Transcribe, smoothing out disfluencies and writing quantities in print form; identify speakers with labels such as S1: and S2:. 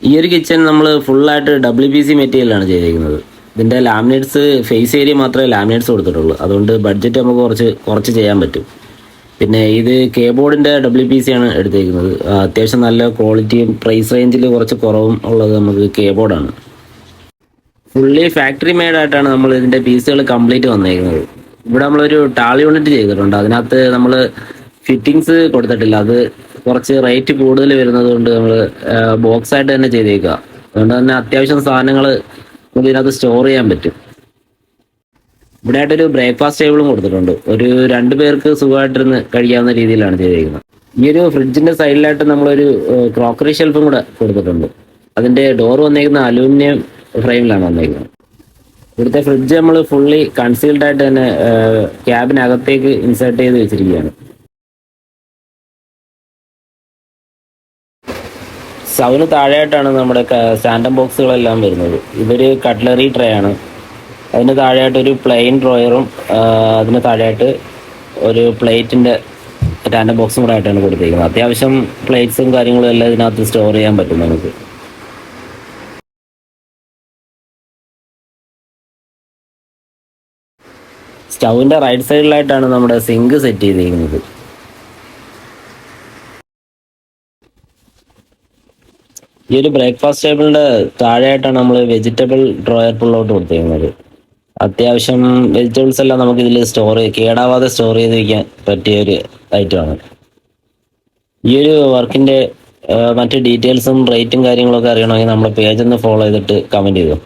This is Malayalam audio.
S1: ഈ ഒരു കിച്ചൺ നമ്മൾ ഫുള്ളായിട്ട് WPC മെറ്റീരിയലാണ് ചെയ്തിരിക്കുന്നത്. ഇതിൻ്റെ ലാമിനേറ്റ്സ് ഫേസ് ഏരിയ മാത്രമേ ലാമിനേറ്റ്സ് കൊടുത്തിട്ടുള്ളൂ. അതുകൊണ്ട് ബഡ്ജറ്റ് നമുക്ക് കുറച്ച് ചെയ്യാൻ പറ്റും. പിന്നെ ഇത് കീബോർഡിൻ്റെ WPC ആണ് എടുത്തേക്കുന്നത്. അത്യാവശ്യം നല്ല ക്വാളിറ്റിയും പ്രൈസ് റേഞ്ചിൽ കുറച്ച് കുറവും ഉള്ളത് നമുക്ക് കീബോർഡാണ്. ഫുള്ളി ഫാക്ടറി മെയ്ഡായിട്ടാണ് നമ്മൾ ഇതിൻ്റെ പീസുകൾ കംപ്ലീറ്റ് വന്നേക്കുന്നത്. ഇവിടെ നമ്മളൊരു ടാൾ യൂണിറ്റ് ചെയ്തിട്ടുണ്ട്. അതിനകത്ത് നമ്മൾ ഫിറ്റിങ്സ് കൊടുത്തിട്ടില്ല. അത് കുറച്ച് റേറ്റ് കൂടുതൽ വരുന്നത് കൊണ്ട് നമ്മൾ ബോക്സ് ആയിട്ട് തന്നെ ചെയ്തേക്കുക. അതുകൊണ്ട് തന്നെ അത്യാവശ്യം സാധനങ്ങൾ നമുക്ക് ഇതിനകത്ത് സ്റ്റോർ ചെയ്യാൻ പറ്റും. ഇവിടെ ആയിട്ടൊരു ബ്രേക്ക്ഫാസ്റ്റ് ടേബിളും കൊടുത്തിട്ടുണ്ട്. ഒരു 2 പേർക്ക് സുഖമായിട്ടിരുന്ന് കഴിക്കാവുന്ന രീതിയിലാണ് ചെയ്തേക്കുന്നത്. ഈ ഒരു ഫ്രിഡ്ജിന്റെ സൈഡിലായിട്ട് നമ്മളൊരു ക്രോക്കറി ഷെൽഫും കൂടെ കൊടുത്തിട്ടുണ്ട്. അതിന്റെ ഡോർ വന്നേക്കുന്ന അലൂമിനിയം ഫ്രെയിമിലാണ് വന്നേക്കുന്നത്. ഇവിടുത്തെ ഫ്രിഡ്ജ് നമ്മൾ ഫുള്ളി കൺസീൽഡ് ആയിട്ട് തന്നെ ക്യാബിനകത്തേക്ക് ഇൻസേർട്ട് ചെയ്ത് വെച്ചിരിക്കുകയാണ്. സൗന് താഴെയായിട്ടാണ് നമ്മുടെ സ്റ്റാൻഡം ബോക്സുകളെല്ലാം വരുന്നത്. ഇതൊരു കട്ട്ലറി ട്രേ ആണ്. അതിന് താഴെയായിട്ട് ഒരു പ്ലെയിൻ ഡ്രോയറും അതിന് താഴെയായിട്ട് ഒരു പ്ലേറ്റിൻ്റെ സ്റ്റാൻഡം ബോക്സും കൂടെ ആയിട്ടാണ് കൊടുത്തിരിക്കുന്നത്. അത്യാവശ്യം പ്ലേറ്റ്സും കാര്യങ്ങളും എല്ലാം ഇതിനകത്ത് സ്റ്റോർ ചെയ്യാൻ പറ്റും നമുക്ക്. സ്റ്റൗവിൻ്റെ റൈറ്റ് സൈഡിലായിട്ടാണ് നമ്മുടെ സിങ്ക് സെറ്റ് ചെയ്തിരിക്കുന്നത്. ഈ ഒരു ബ്രേക്ക്ഫാസ്റ്റ് ടേബിളിൻ്റെ താഴെയായിട്ടാണ് നമ്മൾ വെജിറ്റബിൾ ഡ്രോയർ പുള്ളൗട്ട് കൊടുത്തിരിക്കുന്നത്. അത്യാവശ്യം വെജിറ്റബിൾസ് എല്ലാം നമുക്ക് ഇതിൽ കേടാവാതെ സ്റ്റോർ ചെയ്ത് വയ്ക്കാൻ പറ്റിയ ഒരു ഐറ്റമാണ്. ഈ ഒരു വർക്കിൻ്റെ മറ്റ് ഡീറ്റെയിൽസും റേറ്റും കാര്യങ്ങളൊക്കെ അറിയണമെങ്കിൽ നമ്മുടെ പേജ് ഒന്ന് ഫോളോ ചെയ്തിട്ട് കമൻറ്റ് ചെയ്തു.